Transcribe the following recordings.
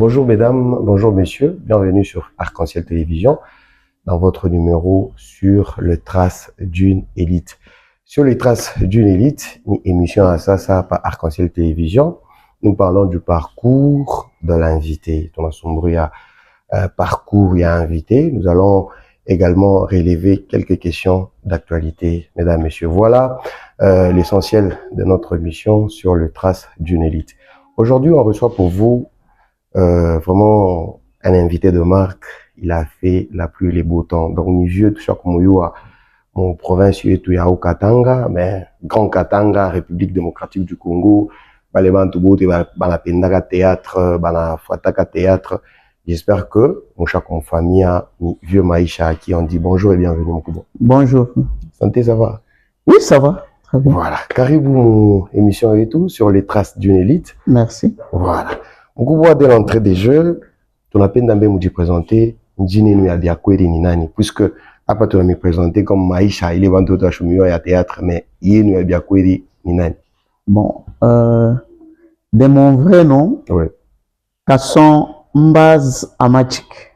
Bonjour mesdames, bonjour messieurs, bienvenue sur Arc-en-Ciel Télévision dans votre numéro sur les traces d'une élite. Sur les traces d'une élite, une émission à ça par Arc-en-Ciel Télévision, nous parlons du parcours de l'invité. Thomas Sombria, parcours et invité. Nous allons également relever quelques questions d'actualité, mesdames, messieurs. Voilà l'essentiel de notre émission sur les traces d'une élite. Aujourd'hui, on reçoit pour vous vraiment un invité de marque. Il a fait la pluie et les beaux temps. Donc, ni vieux, tout ça comme mon province, tout ya au Katanga, mais Grand Katanga, République démocratique du Congo, Baleban Tubote, Banapendaka théâtre, Banafataka théâtre. J'espère que mon cher comme famille, ni vieux Maïcha, à qui on dit bonjour et bienvenue, mon Kubo. Bonjour. Santé, ça va? Oui, ça va. Très bien. Voilà. Caribou, émission et tout, sur les traces d'une élite. Merci. Voilà. Mon Kubo, dès l'entrée des jeux, ton appel d'ambé nous dit présenter, Njini nous a dit à quoi il nani, puisque, après tu me présenter comme Maïcha, il est vendu à Chumio et à théâtre, mais il nous a dit à quoi il nani. Bon, de mon vrai nom, Oui. Kasson Mbaz Amachik.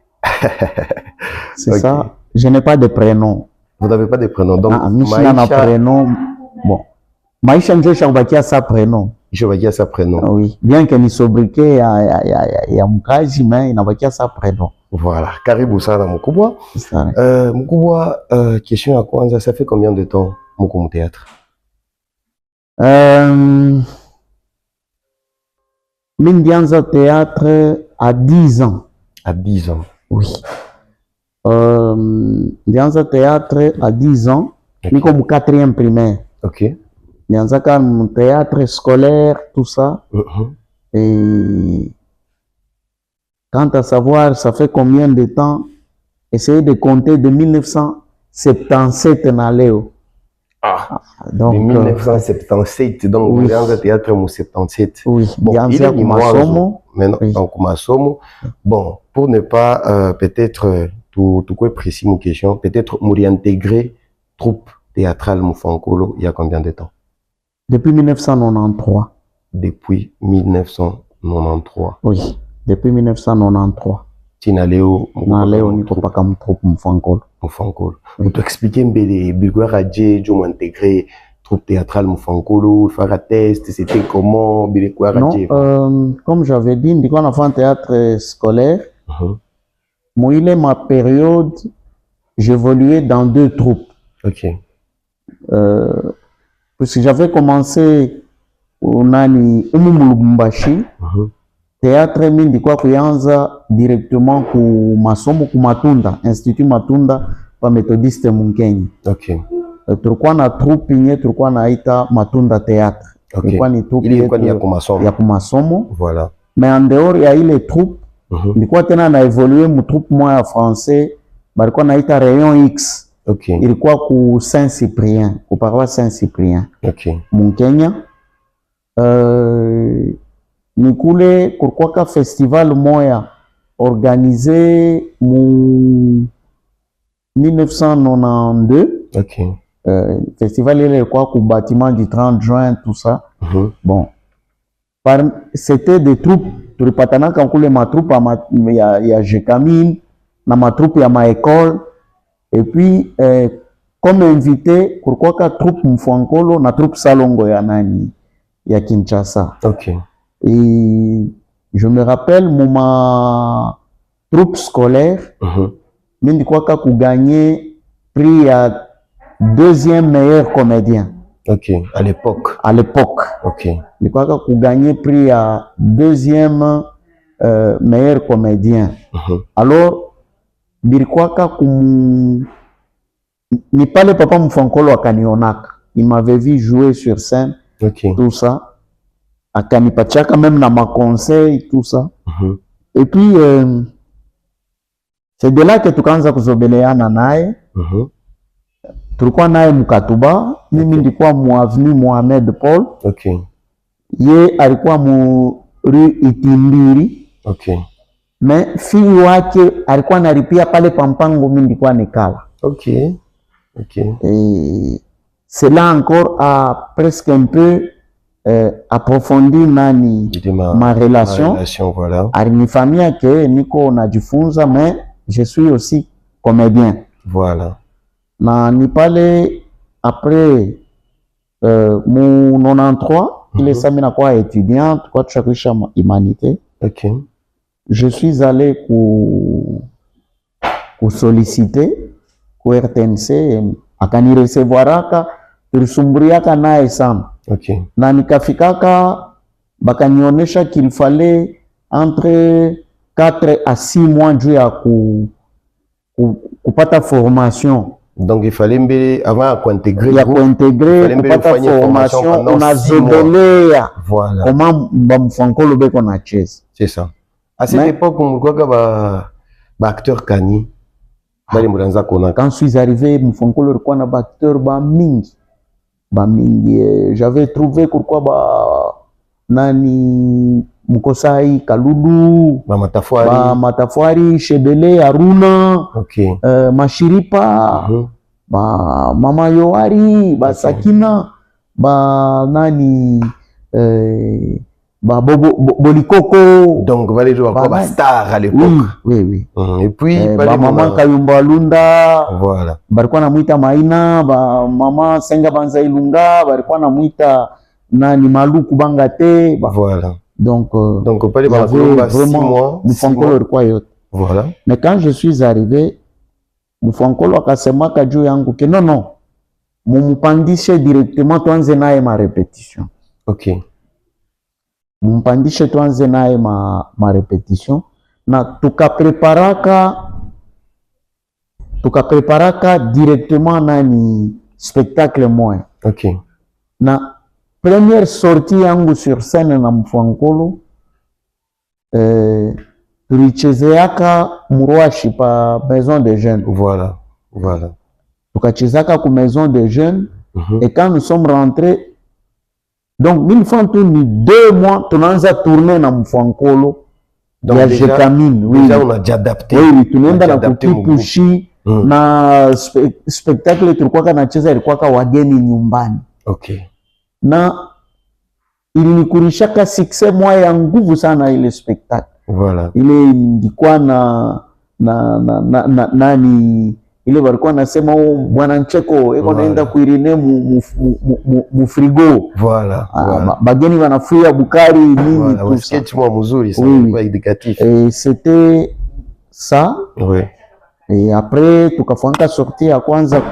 C'est Okay. ça. Je n'ai pas de prénom. Vous n'avez pas de prénom, donc Maïcha n'a prénom. Bon, Maïcha Njo Chambaki a sa prénom. Je vais dire sa prénom. Oui, bien que ni sobriqué ya mkaji, mais il n'a pas sa prénom. Voilà. Karibu sana Mukubwa. Mukubwa, question à Kwanza, ça fait combien de temps Mukumu théâtre? Mindianza théâtre à 10 ans. À 10 ans. Oui. Mindianza théâtre à 10 ans. Okay. Comme 4e primaire. Ok. Mindianza comme théâtre scolaire, tout ça. Et quant à savoir, ça fait combien de temps? Essayez de compter de 1977 à Léo. Ah, donc, de 1977, donc oui. Mindianza théâtre en 77. Oui, bon, il est Masomo. Maintenant, oui. Donc Masomo. Bon, pour ne pas peut-être tout quoi précis mon question, peut-être nous réintégrer troupe théâtrale Moufankolo il y a combien de temps? Depuis 1993. Depuis 1993. Oui, depuis 1993. Tinaléo, Naléo ni pas comme troupe Moufankolo. Moufankolo. Vous t'expliquez un peu les Bilgoua Radje, je m'intégrer troupe théâtrale Moufankolo, faire un test, c'était comment Bilgoua Radje? Non, comme j'avais dit, on a fait un théâtre scolaire. Moi, il est ma période, j'évoluais dans 2 troupes. Ok. Puisque j'avais commencé au Nani Umumulubumbashi, théâtre mindi kwa kuyanza directement ku masomo ku Matunda, Institut Matunda pa méthodiste Munkenya. Ok. Tulikuwa na troupe nye tulikuwa naita Matunda théâtre. Okay. Ilikuwa ni troupe ya kumasomo. Voilà. Mais en dehors ya ile troupe, nilikuwa tena na évoluer mu troupe moya français, balikuwa naita Rayon X. Okay. Ilikuwa ku Saint-Cyprien, ku paroisse Saint-Cyprien. Okay. Munkenya. Nikule kulikuwa ka festival moya organisé mu 1992. Okay. Festival il ilikuwa ku bâtiment du 30 juin tout ça. Bon. C'était des troupes tulipatana kule ma troupe ya Jekamine na ma troupe ya ma école. Et puis, comme invité, pourquoi ka troupe Moufankolo na troupe Salongo ya nani ya Kinshasa. Ok. Et je me rappelle ma troupe scolaire, mindi kwa ka ku gagner prix à 2e meilleur comédien. Ok. À l'époque. À l'époque. Ok. Ndi kwa ka ku gagner prix à 2e meilleur comédien. Alors Birkwaka ni pale papa Moufankolo akanionaka. Il m'avait vu jouer sur scène, tout ça. Akanipachaka même na ma conseil, tout ça. Et puis, c'est de là que tukaanza kuzobeleana naye. Tulikuwa naye Mukatuba, mimi ndikuwa mu avenue Mohamed Paul. Ye alikuwa mu rue Itimbiri. Mais fille wake alikuwa analipia pale Pampango, mimi nilikuwa nikala. Ok. Ok. Et cela encore a presque un peu approfondi nani ma relation voilà. Alinifamia que niko najifunza mais je suis aussi comédien. Voilà. Na ni pale après mon 93 il est sami na kwa étudiant kwa tushakisha humanité. OK. Je suis allé ku solliciter ku RTNC akani recevoiraka tulisumbuliaka naye sana. OK. Na nikafikaka bakanionyesha qu'il fallait entre 4 à 6 mois juu ya kupata formation. Donc il fallait mbele avant kuintégrer kupata formation unazobelea voilà comment bamfankolo beko na cheza. C'est ça. À cette époque mlikuwa ba acteur kani bali mulanza kona. Quand je suis arrivé mfankolo alikuwa na ba acteur ba mingi j'avais trouvé pourquoi nani Mukosai Kaludu Matafwari Shebele Aruna. OK. Mashiripa ba Mama Yoari ba Sakina ba nani ba Bolikoko. Donc valé jouer comme star à l'époque. Oui. Et puis ba Mama Kayumba Lunda. Voilà. Barikuwa namuita Maina ba Mama Senga Banza Ilunga barikuwa namuita nani Maluku Bangate. Voilà. Donc pas les vraiment 6 mois. Voilà. Mais quand je suis arrivé, Mfankolo akasema juu yangu que non, mumpandishe directement tuanze naye ma répétition. OK. Mumpandishe tuanze naye ma répétition na tukapreparaka directement nani spectacle moya. OK. Na première sortie yangu sur scène na Mfankolo tulichezeaka Murwashi pa maison de jeunes. Voilà. Tukachezaka ku maison de jeunes. Et quand nous sommes rentrés, donc mille fois ni 2 mois tunaanza tourner na Mfankolo. Donc ya Jekamine. Déjà on a déjà adapté. Oui, tunaenda na kukipushi na spectacle tulikuwa nacheza ilikuwa wageni nyumbani. OK. Na ilinikurisha succès moya ya nguvu sana ile spectacle. Voilà. Ile ilikuwa nani ile walikuwa nasema bwana Ncheko eko naenda kuirine mu frigo. Voilà. Bageni wanafuya bukari nini tout ça. Sketch moi mzuri sana kwa éducatif. Et c'était ça. Oui. Et après tukafanya sortie ya kwanza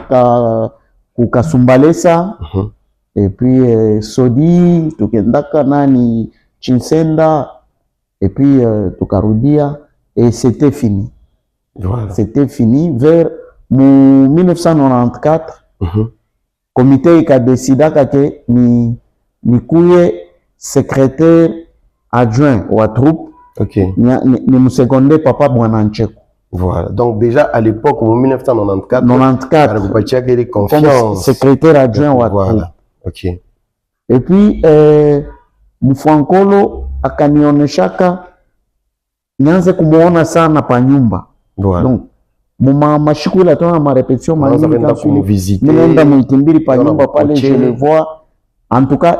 kukasumbalesa. Et puis Sodi tukendaka nani Chinsenda et puis tukarudia et c'était fini. Voilà. C'était fini vers 1994. Comité ikadesida que ni kuye secrétaire adjoint wa troupe. OK. Ni mseconde papa bwana Ncheko. Voilà. Donc déjà à l'époque en 1994 vous pas les confiance secrétaire adjoint wa troupe. Voilà. OK. Et puis Mfankolo akanionyeshaka nianze kumuona sana pa nyumba. Voilà. Donc mashiku ila tona ma répétition manini quand tu visiter nenda mtimbiri pa nyumba pale je le vois. En tout cas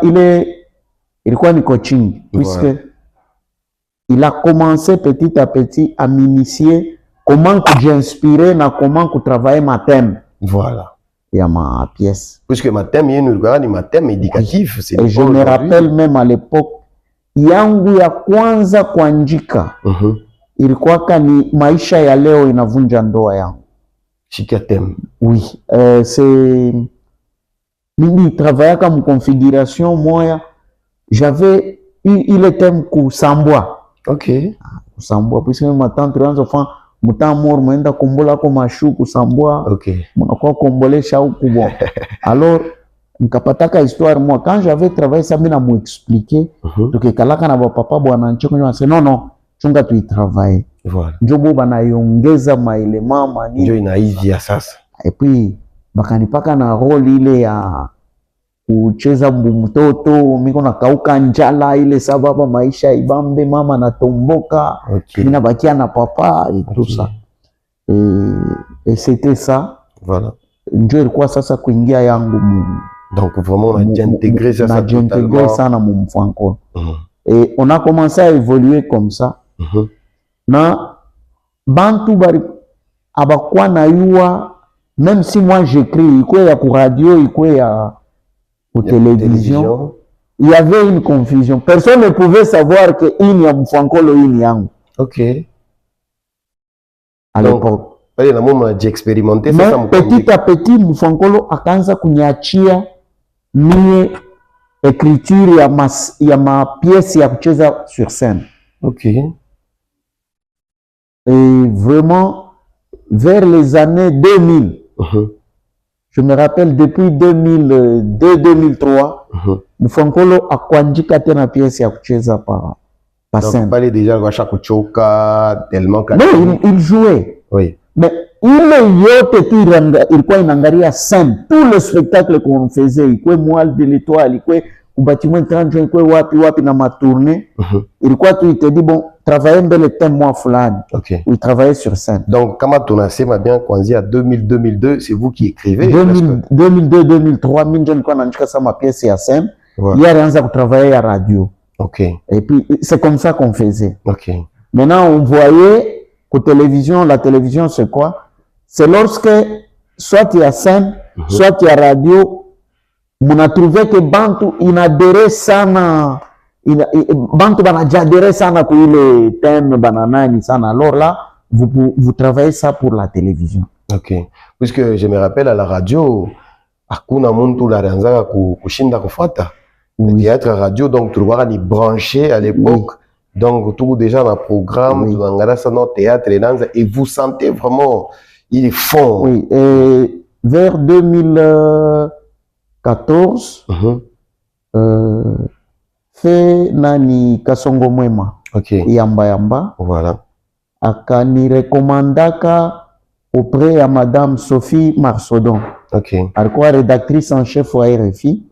ilikuwa ni coaching puisque il a commencé petit à petit à m'initier comment que j'inspirer na comment que travailler ma thème. Voilà. Ya ma pièce. Puisque ma thème ni ma thème éducatif, c'est et je me rappelle même à l'époque yangu ya kwanza kuandika ilikuwa ni maisha ya leo inavunja ndoa yangu. Chika thème. Oui, c'est mimi travaillais comme configuration moya, j'avais il était kusambwa. OK. Kusambwa puisque ma tante ranzo fa mutamor mwenda kombola ko mashu kusambwa. OK. Mnakuwa kombolesha huku bon. Alors nikapataka histoire moi quand j'avais travaillé ça mina mu expliquer tukikalaka na papa bwana Ncheko nyo non chunga tu travailler. Voilà. Njobo banaiongeza maelema mani. Ndio inaivia sasa. Et puis bakanipaka na role ile ya kucheza mtoto miko na kauka njala ile sababu maisha ibambe mama natomboka. Okay. Mina bakia na papa et tout ça. Et c'était ça. Voilà. Ndio ilikuwa sasa kuingia yangu Donc vraiment, on a déjà intégré ça totalement. On a déjà intégré ça dans mon Moufankolo. Et on a commencé à évoluer comme ça. Na bantu bari abakwa na yua, même si moi j'écris, il y a pour radio, il y a pour télévision, il y avait une confusion. Personne ne pouvait savoir que il y a Moufankolo, il y a. Ok. À l'époque. Mais petit à petit, Moufankolo akaanza kuniachia mie écriture ya ma pièce ya kucheza sur scène. Ok. Et vraiment, vers les années 2000, je me rappelle depuis 2002-2003, Moufankolo akuandika tena pièce ya kucheza par scène. Donc, parlait déjà de chaque choka tellement. Non, il jouait. Oui. Mais il inangaria scène. Tous les spectacles qu'on faisait, il y Moelle de l'Étoile, il y au bâtiment 30 juin, il y a ma tournée. Il te dit, bon, travaillez un bel thème, moi, fulani. Ok. Il travaillait sur scène. Donc, quand tu as fait, bien, quand il y a 2000-2002, c'est vous qui écrivez. 2002-2003, Minjan, quand on a ma pièce à scène, il y a rien à travailler à radio. Ok. Et puis, c'est comme ça qu'on faisait. Ok. Maintenant, on voyait qu'aux télévision, la télévision, c'est quoi? C'est lorsque, soit il y a scène, soit il y a radio, on a trouvé que Bantu, il adhérait sana, Bantu, il adhérait sana pour le thème, bananani, sana. Alors là, vous travaillez ça pour la télévision. Ok. Puisque je me rappelle à la radio, hakuna muntu la ranzaka kushinda kufuata. Le théâtre radio, donc tu vois, on est branché à l'époque. Donc, tout déjà dans le programme, tout dans le théâtre et vous sentez vraiment, il est fort. Oui, et vers 2014, fait Nani Kasongo Mwema. Ok. Yamba. Voilà. Akani recommandaka auprès à Madame Sophie Marsodon. Ok. Alikuwa rédactrice en chef au RFI.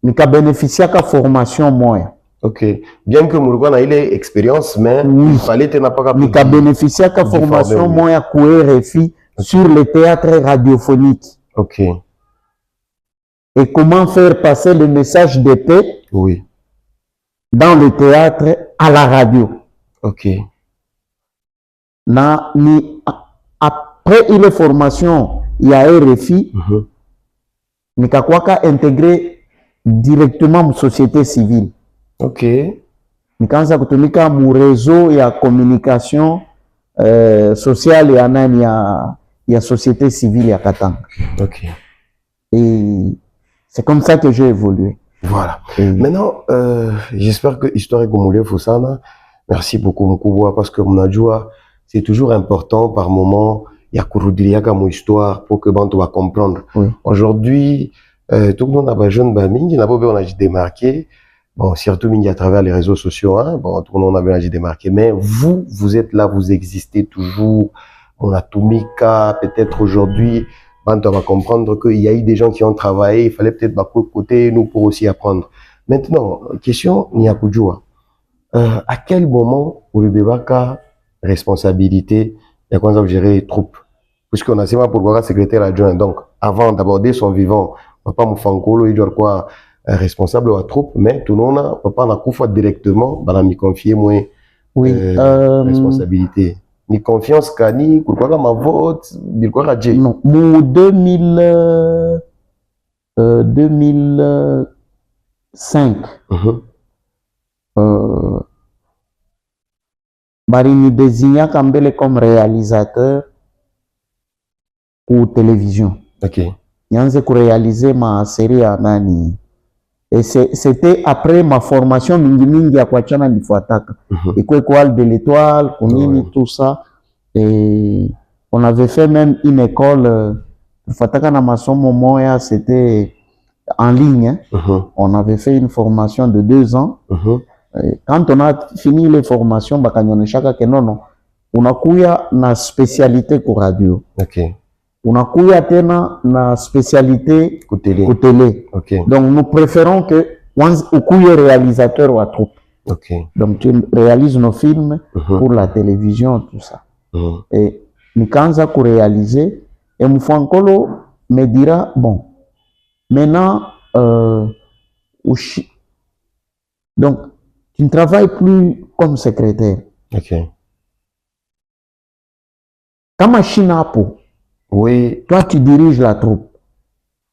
Nika bénéficié de formation moi. Ok. Bien que Mourgouana ait l'expérience, mais il fallait que tu n'as pas nika bénéficié de formation moi à RFI sur le théâtre radiophonique. Ok. Et comment faire passer le message de paix dans le théâtre à la radio. Ok. Après une formation, il y a RFI, nika kwaka intégré directement la société civile. Ok. Nikaanza kutumika mu réseau ya communication sociale ya nani ya société civile ya Katanga. Ok. Et c'est comme ça que j'ai évolué. Voilà. Maintenant, j'espère que Histoire Gomoulé Foussana, merci beaucoup Mkouboua, parce que Mnadjoua, c'est toujours important par moment, il y a Kouroudriaka mon histoire pour que Bantou va comprendre. Aujourd'hui, tout le monde a besoin de Mingi, n'a pas besoin de démarquer. Bon, surtout Mingi à travers les réseaux sociaux, hein. Bon, tout le monde a besoin de démarquer. Mais vous êtes là, vous existez toujours. On a Toumika, peut-être aujourd'hui, Bantou va comprendre qu'il y a eu des gens qui ont travaillé, il fallait peut-être côté nous pour aussi apprendre. Maintenant, question Niakoudjoua. À quel moment vous le responsabilité et quand vous gérez les troupes? Puisqu'on a seulement pour voir secrétaire adjoint. Donc, avant d'aborder son vivant, papa Moufankolo, il doit quoi responsable de la troupe, mais tout le monde, papa n'a pas directement, bah, me confier moi responsabilité. Ni confiance kani, pourquoi ma vote, pourquoi radje? Non, mon 2005. Barini désigna Kambele comme réalisateur pour télévision. Ok. Nyanze pour réaliser ma série à Nani. Et c'était après ma formation mingi à Kwachana Nifuataka. Et quoi école de l'Étoile, tout ça. Et on avait fait même une école. Nifuataka na masomo moya, c'était en ligne. On avait fait une formation de 2 ans. Quand on a fini les formations, on a kuya na spécialité pour radio. Okay. On a kuya tena na spécialité pour télé. Okay. Donc nous préférons que on kuya réalisateur ou à troupe. Okay. Donc tu réalises nos films pour la télévision, tout ça. Et Nikanza pour réaliser, et Moufankolo me dira, bon, Maintenant, donc, tu ne travailles plus comme secrétaire. Ok. Comme Chinapo, Oui. toi, tu diriges la troupe.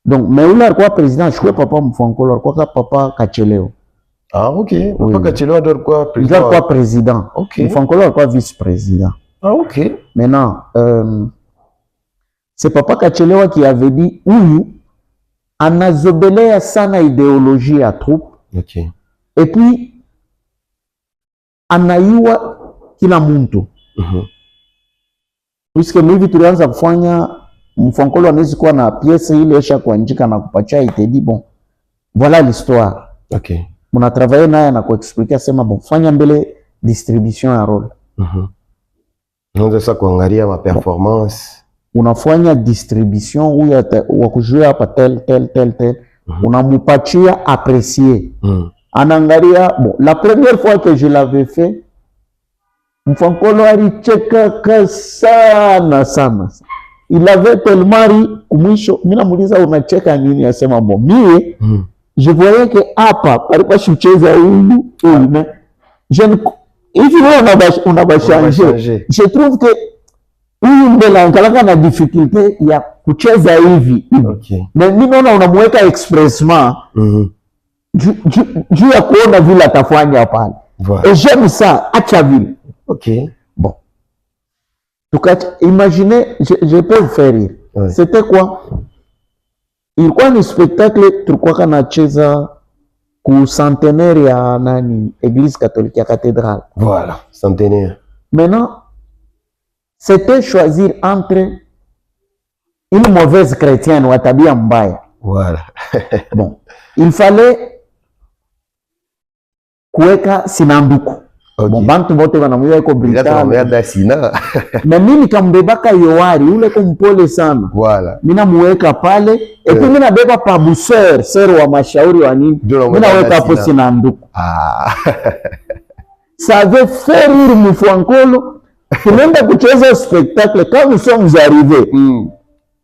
Donc, mais où est quoi président? Je crois papa Moufankolo, quoi papa Kacheleo. Ah, ok. Papa Oui. Kacheleo doit quoi président? Il doit quoi président? Ok. Moufankolo quoi vice-président. Ah, ok. Maintenant, c'est papa Kacheleo qui avait dit où anazobelea sana idéologie à troupe. Ok. Et puis, anaiwa kila muntu. Puisque hivi tulianza kufanya Mfonkolo anaweza kuwa na pièce ile isha kuandika na kupatia itedi bon. Voilà l'histoire. Ok. Muna travailler naye na kuexpliquer sema bon fanya mbele distribution ya role. Ndio sasa kuangalia ma performance. Unafanya distribution huyu wa kujua hapa tel. Unamupatia apprécier. Anangalia bon la première fois que je l'avais fait Mfonkolo alicheka sana. Il avait tellement ri kumwisho mimi namuuliza unacheka nini asema bon mie je voyais que hapa palipo kucheza huyu mais je ne hivi on a changer. Je trouve que huyu mbele ankalaka na difficulté ya kucheza hivi. Okay. Mais mimi naona unamweka expressement juu ya kuona vile atafanya pale. Et j'aime ça, acha vile. Ok. Bon. Imaginez, je peux vous faire rire. Ouais. C'était quoi? Il y a un spectacle, tulikuwa kanacheza ku centenaire ya nani, église catholique ya cathédrale. Voilà, centenaire. Maintenant, c'était choisir entre une mauvaise chrétienne ou tabia mbaya. Voilà. Bon, il fallait kuweka sinanduku. Okay. Bon, bantu bote wanamuya iko Britania. Na mimi nikambebaka Yoari, ule kumpole sana. Voilà. Mina muweka pale, et puis mina beba pa buseur, sero wa mashauri wa nini. Mina weka hapo sinanduku. Ah. Ça avait fait rire Mfonkolo. Tunaenda kucheza spectacle, quand nous sommes arrivés.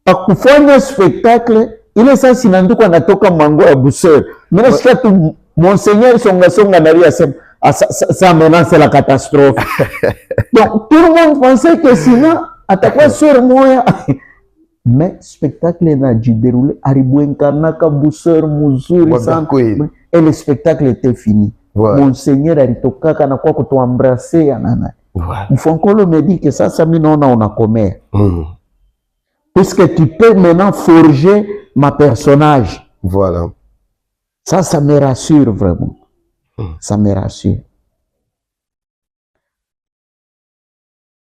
Pa kufanya spectacle, ile sasa sinanduku anatoka mango ya buseur. Mina sikia tu Monseigneur songa na ria sema ça maintenant c'est la catastrophe. Donc tout le monde pensait que sinon atakuwa sur moya. Mais spectacle na déroulé aribwenkanaka buseur muzuri sana. Et le spectacle était fini. Ouais. Monseigneur alitokaka na kwa kutuembrasser anana. Ouais. Mfonkolo me dit que ça mimi naona unakomea. Puisque tu peux maintenant forger ma personnage. Voilà. Ça me rassure vraiment. Ça me rassure.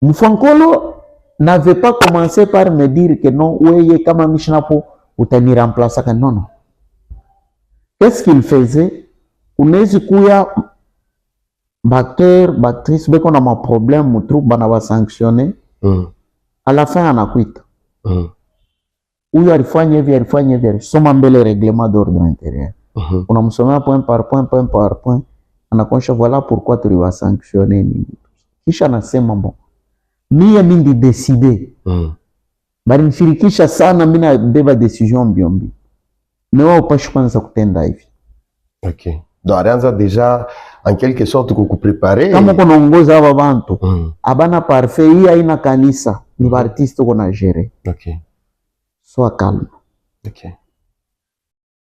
Mfonkolo n'avait pas commencé par me dire que non, ouais, kama mishnapo, utani remplacer. Non. Qu'est-ce qu'il faisait? Unezi kuya bactrice, beko na ma problème, mu troupe bana wa sanctionner. À la fin, anakuita. Huyu alifanya hivi, soma mbele règlement d'ordre intérieur. Unamsomea point par point, anakuonyesha voilà pourquoi tuliwa sanctionner nini. Kisha anasema bon, mie mindi décider. Bali nishirikisha sana mimi na beba decision mbiombi. Mewa upashi kwanza kutenda hivi. OK. Donc alianza déjà en quelque sorte kukupreparer. Kama kunaongoza aba bantu, abana parfait hii haina kanisa, ni artiste kuna gérer. OK. Sois calme. OK.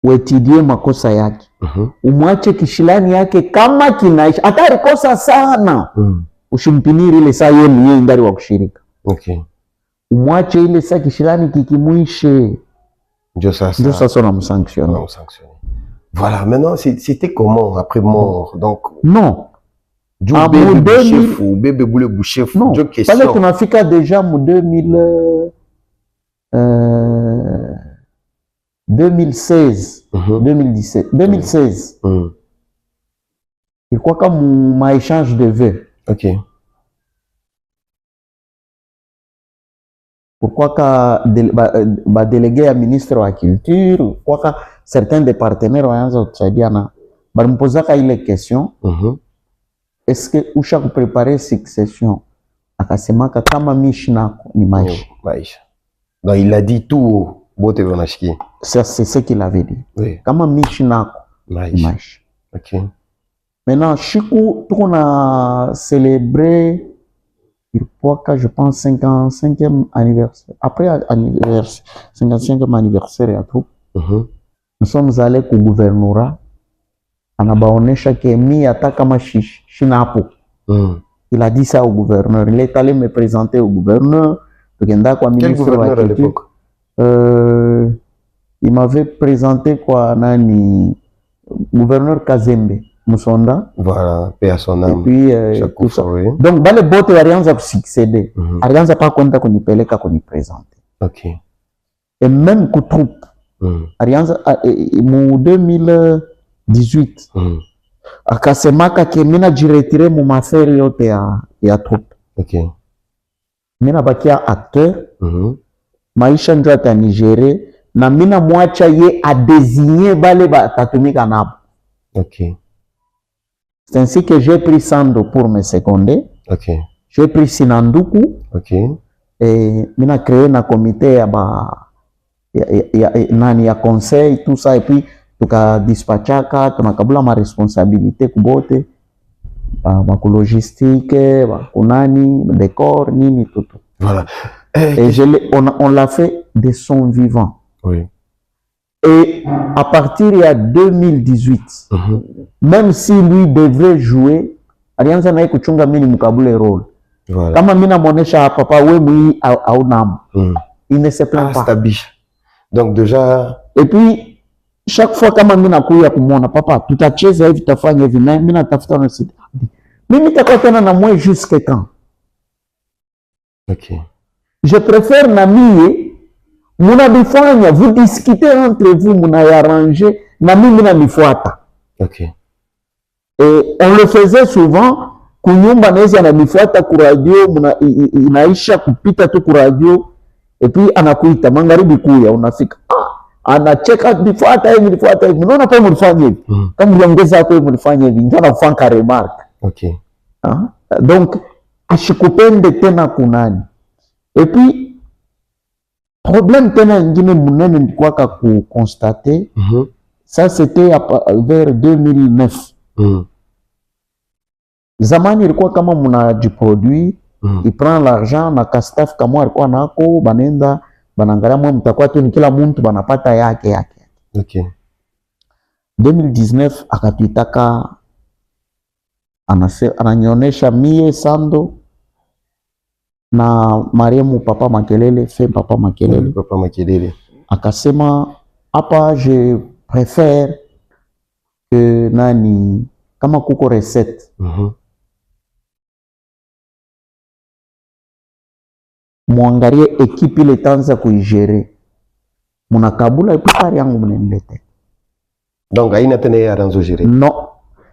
Uetidie makosa yake. Umwache kishilani yake kama kinaisha. Atari kosa sana. Ushimpiniri ile saa yeye ndari wa kushirika. Okay. Umwache ile saa kishilani kikimuishe. Ndio sasa unamsanctionner. Voilà, maintenant c'était comment après mort? Donc non. Bébé boule boucher. Non. Pale tunafika déjà mu 2016, 2017, 2016. Il croit comme ma échange de vœux. OK. Pourquoi que délégué à ministre de la culture, pourquoi que certains des partenaires ont dit me poser une question. Est-ce que usha préparer succession akasema kama mishna ni maisha. Donc il a dit tout. Bote wanashiki. C'est ce qu'il avait dit. Oui. Kama mishi nako. Maïch. Ok. Maintenant, Chikou, on a célébré, je pense, 55e anniversaire. Après anniversaire, 55e anniversaire à tout. Nous sommes allés au gouvernorat. On a baonesha que mi ata kama shinapo. Il a dit ça au gouverneur. Il est allé me présenter au gouverneur. Quel gouverneur à l'époque? Il m'avait présenté quoi, nani, gouverneur Kazembe. Musonda. Voilà, paix à son âme. Et puis, tout ça. Oui. Donc, les bottes Arianza pour succéder. Arianza pas compte qu'on y peleka qu'on y présente. Ok. Et même que troupe. Arianza, en 2018, akasemaka ke mina jiretire mu maferi yote ya troupe. Ok. Mina bakia acteur. Maisha ndio atanigere. Na mina mwacha ye a désigner bale batatumika nabo. Ok. C'est ainsi que j'ai pris Sando pour me seconder. Ok. J'ai pris Sinanduku. Ok. Et mina créé un comité ya conseil, tout ça. Et puis, tuka dispatchaka, tunakabula ma responsabilité kubote. Ma logistique, kunani, décor, nini, tout. Voilà. Et on l'a fait de son vivant. Oui. Et à partir de 2018, même si lui devrait jouer, alianza naye kuchunga mimi mukabule role. Voilà. Kama mimi namuonesha papa wewe mwi au nam. Il ne se plaint pas. Donc déjà. Et puis chaque fois kama mimi nakuya kumuona papa, tutacheza hivi tutafanya hivi na mimi natafuta na sisi. Mimi nitakuwa tena na moi jusqu'à quand? OK. Je préfère na mie munabifanya, vous discutez entre vous, munayarranger, na mimi nanifuata. Ok. Et on le faisait souvent, kunyumba nezi ananifuata ku radio, inaisha kupita tu ku radio, et puis anakuita, magharibi kuya, unafika. Anacheka, nifuata hivi, nifuata hivi, unaona pa mulifanya hivi. Kama mliongeza hapo mulifanya hivi, ndio anafanya remarque. Ok. Donc, ashikupende tena kunani. Et puis, problème tena ngine munene nilikuwa ku constater. Ça c'était vers 2009. Zamani ilikuwa kama mnajiproduit, il prend l'argent na kastaf kama alikuwa nako banenda banangalia mwe mtakuwa tu ni kila mtu banapata yake. Okay. 2019 akatuitaka ananionyesha mie Sando na maremu Papa Makelele, fait Papa Makelele. Papa Makelele. Akasema hapa je préfère que nani kama kuko recette. Muangalie ekipe ile tanza kuigere. Munakabula ipari yangu mnenilete. Donc haina tena ya ranzo gérer. Non.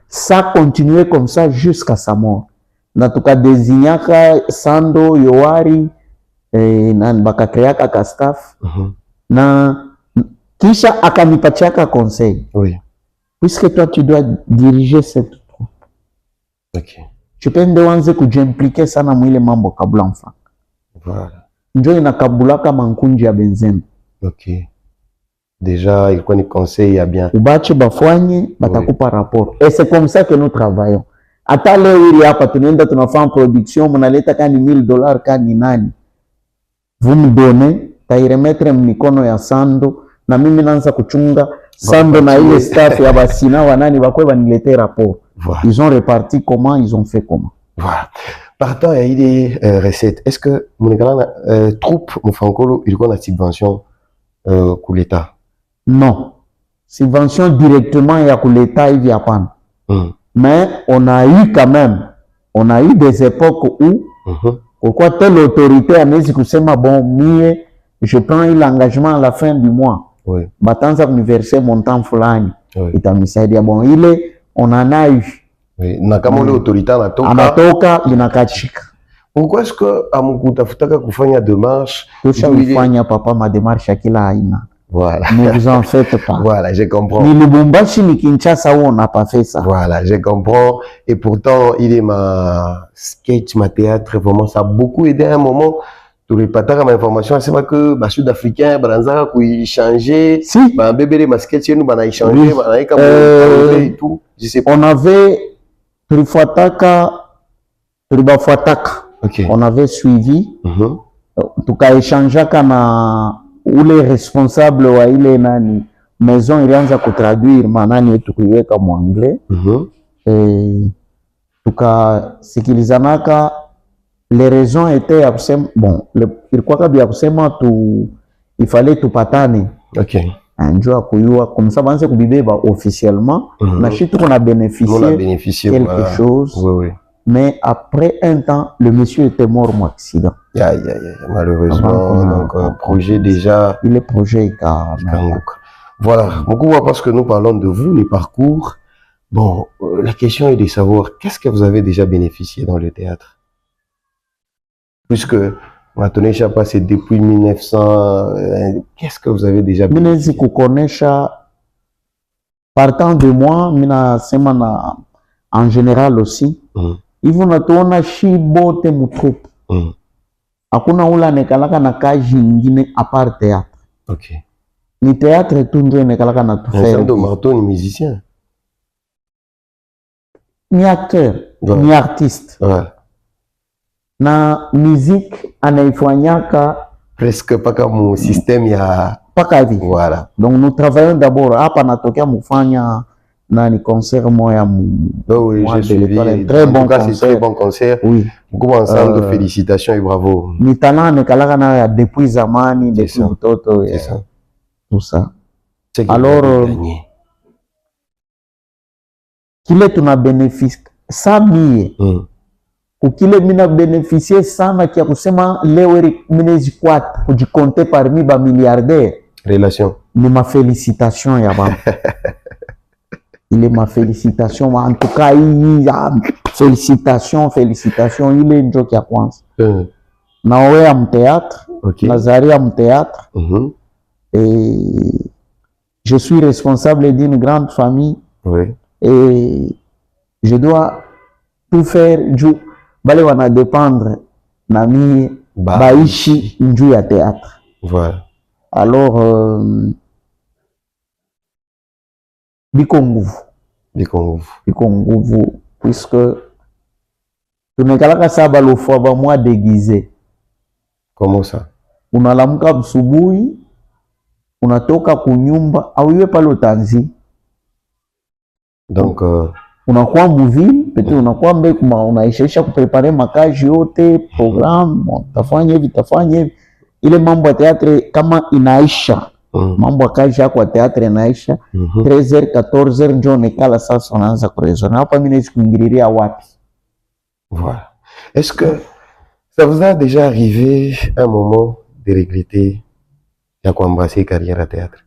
Ça continuait comme ça jusqu'à sa mort. Na tukadezinyaka Sando Yoari na bakakreaka ka staff. Na kisha akanipatiaka conseil. Oui. Puisque toi tu dois diriger cette troupe. OK. Tupende wanze kujimpliquer sana mwile mambo kabla mfa. Voilà. Njo inakabulaka mankunji ya Benzembe. OK. Déjà, il connaît conseil à bien. Ubache bafanye, batakupa rapport. Et c'est comme ça que nous travaillons. Ata leo ili hapa tunaenda tunafanya production, mnaleta kani $1000 kani nani. Vous me donnez, tairemetre mikono ya Sando, na mimi naanza kuchunga Sando na ile staff ya basina wanani bakwe banilete rapport. Voilà. Ils ont réparti comment, ils ont fait comment. Voilà. Partant à idée recette, est-ce que mon troupe Mufankolo il a une subvention pour l'État? Non. Subvention directement ya pour l'État il y a pas. Mais on a eu quand même, on a eu des époques où pourquoi telle autorité a dit que bon mie je prends l'engagement à la fin du mois. Oui. Batanza universer montant fulani. Oui. Itamisaidia bon ile on en a eu. Oui. Na kama l'autorité anatoka inakachika. Pourquoi est-ce que amukutafutaka kufanya démarche? Tushafanya papa ma démarche ya kila aina. Voilà. Ne vous en faites pas. Voilà, je comprends. Ni Lubumbashi ni Kinshasa où on n'a pas fait ça. Voilà, je comprends. Et pourtant, il est ma sketch, ma théâtre, vraiment, ça a beaucoup aidé à un moment. tu répètes comme information, c'est pas que les Sud-Africains, ils ont changé, Si. Les bébés de basket, ils ont changé, Oui. et tout. Je sais pas. On avait Ok. on avait suivi, Mhm. tukaechangeaka na ule responsable wa ile nani maison ilianza kutraduire manani yetu kuiweka mwangle. Tukasikilizanaka. Les raisons étaient ya kusema bon, ilikuwa kabla ya kusema il fallait tupatane. Ok. Njoo kuyua comme ça banze kubibeba officiellement na shi tuko na bénéficier quelque voilà. chose. Oui, oui. Mais après un temps, le monsieur était mort en accident. Malheureusement, donc projet déjà. Il est projet Voilà, parce que nous parlons de vous, les parcours. Bon, la question est de savoir qu'est-ce que vous avez déjà bénéficié dans le théâtre? Puisque Matoné Chapa, c'est depuis 1900. Qu'est-ce que vous avez déjà bénéficié? Partant de moi, mina semana en général aussi. Hivyo natuona shi bote mutrupu. Hakuna ula nekalaka na kazi ingine à part théâtre. Ok. Ni théâtre tu ndio nekalaka na tufere. Sando Marteau ni musicien. Ni acteur, ni artiste. Na musique anaifanyaka presque pas comme mon système ya paka hivi. Voilà. Donc nous travaillons d'abord hapa natokea mufanya nani concert moya oui, j'ai suivi. Très bon concert. Très bon concert. Oui. Beaucoup ensemble, félicitations et bravo. Mitana nekalaka na depuis zamani, depuis mtoto. C'est ça. Tout ça. Alors, kile tuna bénéfice samie. Kukile mina bénéficier sana kia kusema leo minezi kwata kujikonte parmi ba milliardaires. Relation. Ni ma félicitation ya baba. Il est ma félicitation en tout cas félicitations il est njo kia kwanza. Naoe am théâtre, Nazari am théâtre. Et je suis responsable d'une grande famille. Oui. Et je dois tout faire bale wana dépendre na mie baishi njuu ya théâtre. Voilà. Alors biko nguvu puisque tunekalaka saba lofwa ba mwa déguisé. Comment ça? Unalamuka busubuhi, unatoka kunyumba au iwe pale utanzi. Donc unakuwa muvile, peut-être unakuwa mbekuma unaishaisha kuprepare makazi yote, programme, tafanya hivi. Ile mambo ya teatre kama inaisha. Mambo ya kazi yako ya teatre inaisha. 13h, 14h ndio nekala sasa unaanza kuresona. Hapa mimi naweza kuingililia wapi? Voilà. Est-ce que ça vous a déjà arrivé un moment de regretter ya kuembrasser carrière à théâtre?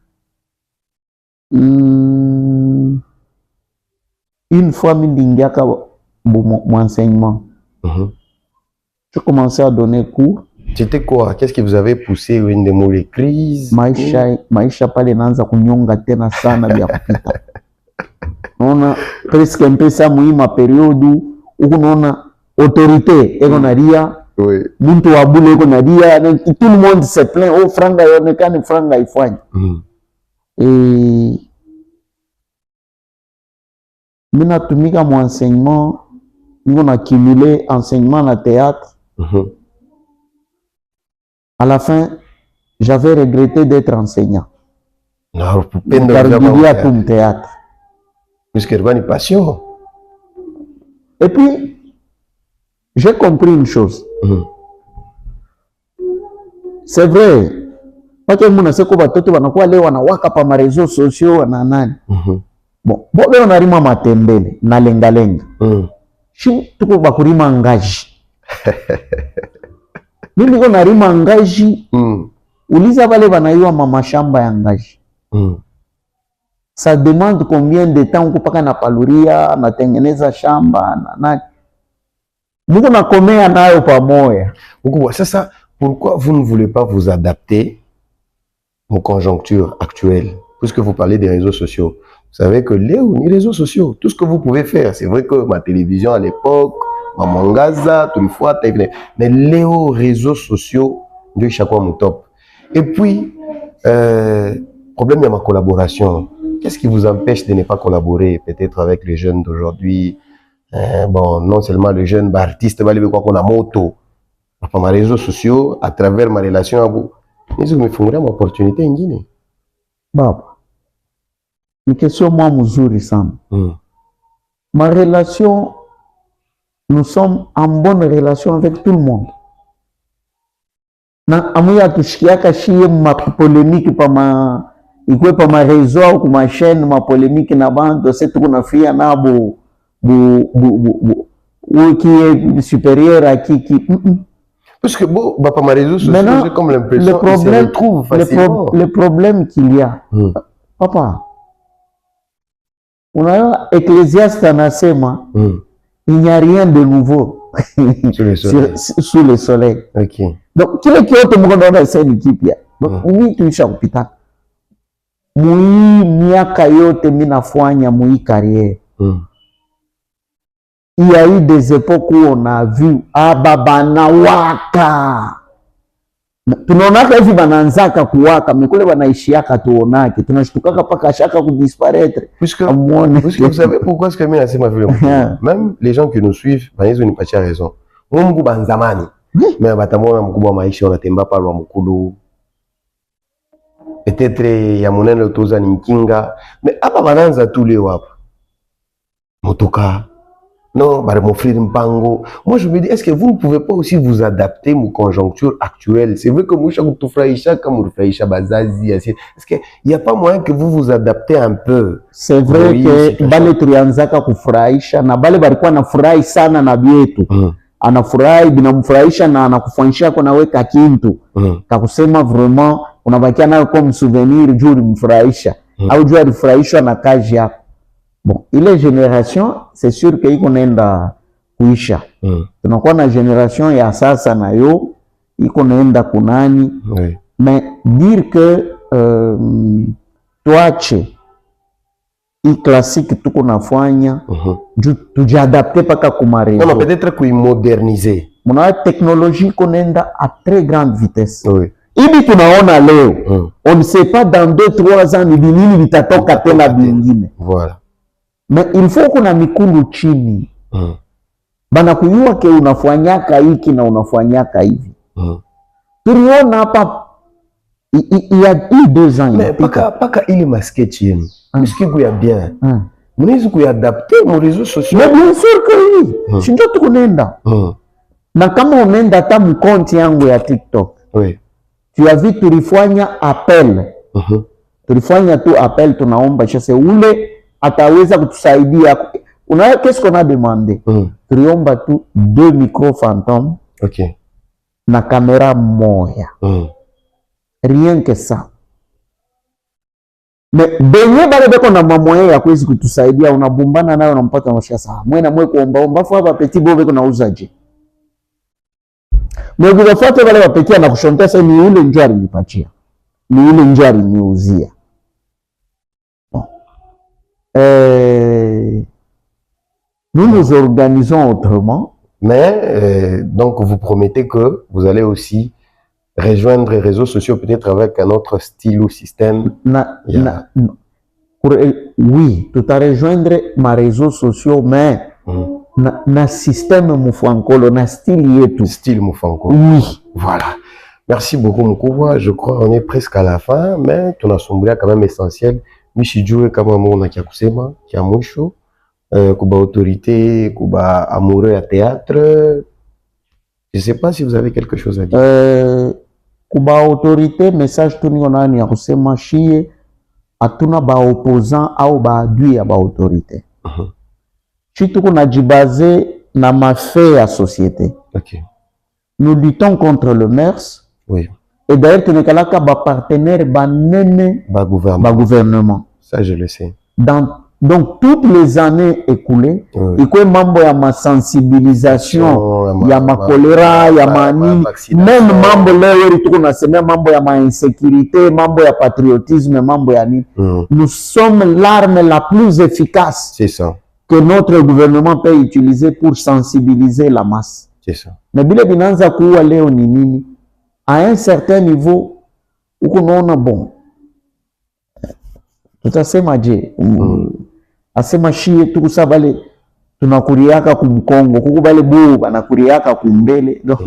Une fois m'indiaka mon enseignement. J'ai commencé à donner cours. C'était quoi? Qu'est-ce qui vous avait poussé une de les crises? Maisha pale naanza kunyonga tena sana bila kupita. Naona presque mpesa muhimu periode huko naona autorité eko nalia. Oui. Muntu wa bule eko nalia, tout le monde se plaint, oh franga yonekane franga ifanye. Et mina tumika mon enseignement, on a accumulé enseignement na théâtre. À la fin, j'avais regretté d'être enseignant. Non, pour peine théâtre. Puisque c'est une passion. Et puis, j'ai compris une chose. C'est vrai. Pas que mon aseko batoto banakuwa leo wanawaka pa ma réseaux sociaux na nani. Bon, bobe wanarima matembele na lenga. Shi tuko bakurima ngaji. Mimi niko narima ngaji. Uliza wale wanaiwa mama shamba ya ngaji. Ça demande combien de temps kupaka na paluria, natengeneza shamba na nani. Muko nakomea nayo pamoja. C'est ça. Pourquoi vous ne voulez pas vous adapter aux conjonctures actuelles? Puisque vous parlez des réseaux sociaux. Vous savez que les réseaux sociaux, tout ce que vous pouvez faire, c'est vrai que ma télévision à l'époque, Mamangaza, tulifuata hivi. Mais leo réseaux sociaux ndio ishakuwa mtop. Et puis problème de ma collaboration. Qu'est-ce qui vous empêche de ne pas collaborer peut-être avec les jeunes d'aujourd'hui? Bon, non seulement les jeunes artistes, mais les qu'on a moto. Par mes réseaux sociaux, à travers ma relation avec vous, mais je me ferai une opportunité en Guinée. Baba, une question moi mzuri sana. Ma relation, nous sommes en bonne relation avec tout le monde. Na amuya tushikiaka shie ma polémique pa ma ikwe pa ma réseau ou ma chaîne ma polémique na bando c'est tout na fia na bo qui est supérieur à qui parce que bon bah pas ma réseau sociaux j'ai comme l'impression qu'ils se retrouvent facilement. Le problème qu'il y a papa unaona Ecclésiaste anasema il n'y a rien de nouveau sous le soleil. OK. Donc kile kiote mko naona sasa ni kipya. Donc mimi tulisha kupita. Miaka yote mimi nafanya carrière. Il y a eu des époques où on a vu bana waka. Tunaonaka hivi bananzaka kuwaka, mekule wanaishiaka tuonake. Tunashtukaka paka shaka kudisparaître. Puisque vous savez pourquoi ce que mimi nasema vile. Même les gens qui nous suivent, ils ont pas raison. Mungu banzamani. Mais batamona mkubwa maisha unatemba palwa mkulu. Peut-être ya munene utoza ni mkinga. Mais hapa bananza tu leo hapa. Motoka. Non, bah m'offrir mpango. Moi je me dis, est-ce que vous ne pouvez pas aussi vous adapter aux conjonctures actuelles? C'est vrai que moi je suis fraïcha comme fraïcha bazazi. Est-ce qu'il n'y a pas moyen que vous vous adaptez un peu? C'est vrai que bale tulianzaka kufurahisha na bale balikuwa na furahi sana na bietu. Anafurahi binamfurahisha na anakufanyisha kwa naweka kintu. Kakusema vraiment unabakia nayo comme souvenir juu ulimfurahisha au juu alifurahishwa na kazi yako. Bon, ile génération, c'est sûr que iko nenda kuisha. Tunakuwa na génération ya sasa na yo iko nenda kunani. Mais dire que tuache i classique tuko nafanya tujiadapte paka kumarezo. Non, peut-être kuimoderniser. Muna technologie iko nenda à très grande vitesse. Ibi tunaona leo, on ne sait pas dans 2-3 ans ni nini vitatoka tena bingine. Voilà. Mais il faut kuna mikulu chini. Bana kuyua ke unafanyaka hiki na unafanyaka hivi. Tuliona hapa il y a 2 ans. Mais paka ile masketch yenu. Miski kuya bien. Mnezi kuadapter mon réseaux sociaux. Mais bien sûr que oui. Shinjo tukunenda. Na kama unaenda hata mkonti yangu ya TikTok. Oui. Tu as vu tulifanya appel. Tulifanya tu appel tunaomba chase ule ataweza kutusaidia. Unaona qu'est-ce qu'on a demandé? Tuliomba tu 2 micros fantômes. OK. Na caméra moya. Rien que ça. Mais benye bale beko na mamoya ya kuwezi kutusaidia unabumbana nayo unampata mashasa. Mwena mwe kuomba fu hapa petit bobe kuna uzaje. Mwe kufuata wale wapekia na kushontesa ni ule njari nipatia. Ni ule njari niuzia. Nous nous organisons autrement. Mais donc vous promettez que vous allez aussi rejoindre les réseaux sociaux peut-être avec un autre style ou système. Oui, tout à rejoindre mes réseaux sociaux, mais na système Mufankolo, na style yetu. Style Mufankolo. Oui. Voilà. Merci beaucoup Mukubwa. Je crois qu'on est presque à la fin, mais ton assemblée quand même essentiel. Michijue kama mona kia kusema kia mwisho kuba autorité kuba amoureux à théâtre. Je sais pas si vous avez quelque chose à dire. Kuba autorité message tu niko nani ya kusema shie atuna ba opposant au ba adui ya ba autorité. Shi tuko najibaze na mafe ya société. OK. Nous luttons contre le MERS. Oui. Et d'ailleurs tu nekalaka ba partenaire ba nene ba gouvernement. Ça je le sais. Donc toutes les années écoulées, il y a mambo ya ma sensibilisation, ya ma choléra, ya mani, même mambo leo tuko nasema mambo ya ma insécurité, mambo ya patriotisme, mambo ya nini. Nous sommes l'arme la plus efficace. C'est ça. que notre gouvernement peut utiliser pour sensibiliser la masse. C'est ça. Mais bile binanza kuwa leo ni nini? À un certain niveau, uko naona bon. Tutasema je, asema shie tu kusabale tunakuriaka kumkongo, kuko bale bo banakuriaka kumbele. Donc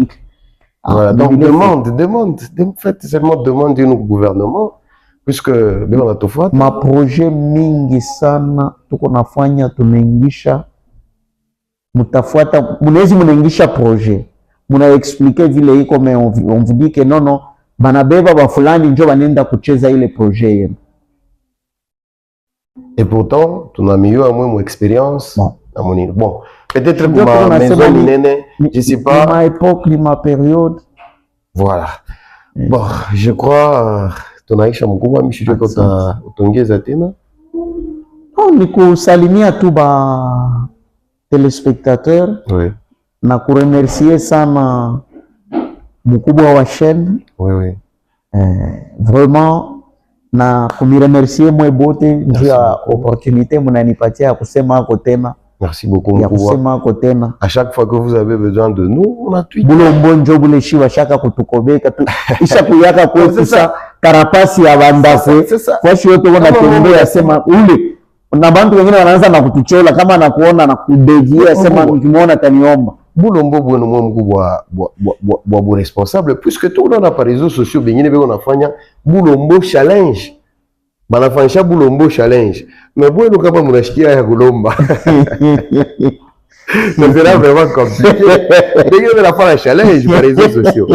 voilà, donc demande, en fait seulement demande au gouvernement puisque on a tout fait. Ma projet mingi sana tuko nafanya, tunaingisha, mutafuata, munezi munaingisha projet, muna explique vile iko, mais on vous dit que non, banabeba ba fulani njo banenda kucheza ile projet yenu. Et pourtant, tu as mieux à mon expérience. Bon, peut-être pour ma maison, je sais pas. Ma époque, ma période. Voilà. Bon, je crois, ton Aïcha Moukoua, je suis sûr que tu as tongé Athéna. Oh, Nico, salimia tout ba téléspectateurs. Oui. Na ku remercier sana mkubwa wa chaîne. Oui, oui. Vraiment, na kumiremercier mwe bote njuu ya opportunité munanipatia ya kusema ako tena. Merci beaucoup, ya kusema ako tena. À chaque fois que vous avez besoin de nous, on a tweet. Bulo mbonjo bule shiwa shaka kutukobeka tu. Isha kuyaka kwetu sa karapasi ya bandafwe. Kwa shi yote wana tembea sema ule. Na bantu wengine wanaanza na kutuchola kama anakuona na kudejia sema nikimuona taniomba. Bulombo bwenu mwa mkubwa bwa responsable puisque tout on a par réseaux sociaux bengine beko nafanya Bulombo challenge. Banafanyisha Bulombo challenge. Mais bwenu kama mnashikia ya kulomba. Ça sera vraiment compliqué. Bengine banafanya challenge par réseaux sociaux.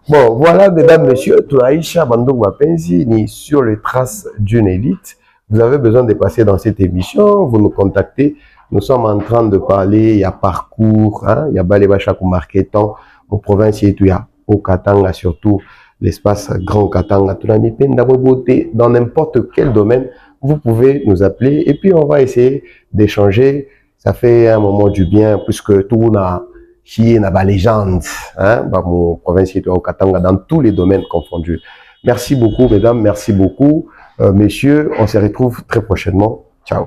Bon, voilà mesdames, messieurs, Aïcha Bandou Wapenzi ni sur les traces d'une élite. Vous avez besoin de passer dans cette émission, vous nous contactez. Nous sommes en train de parler, il y a parcours, hein, il y a Balébachak ou Marketon, aux provinces, il y a au Katanga, surtout l'espace Grand Katanga, dans n'importe quel domaine, vous pouvez nous appeler et puis on va essayer d'échanger. Ça fait un moment du bien, puisque tout n'a pas légende, hein, dans mon province, il y a au Katanga, dans tous les domaines confondus. Merci beaucoup, mesdames, merci beaucoup, messieurs. On se retrouve très prochainement. Ciao.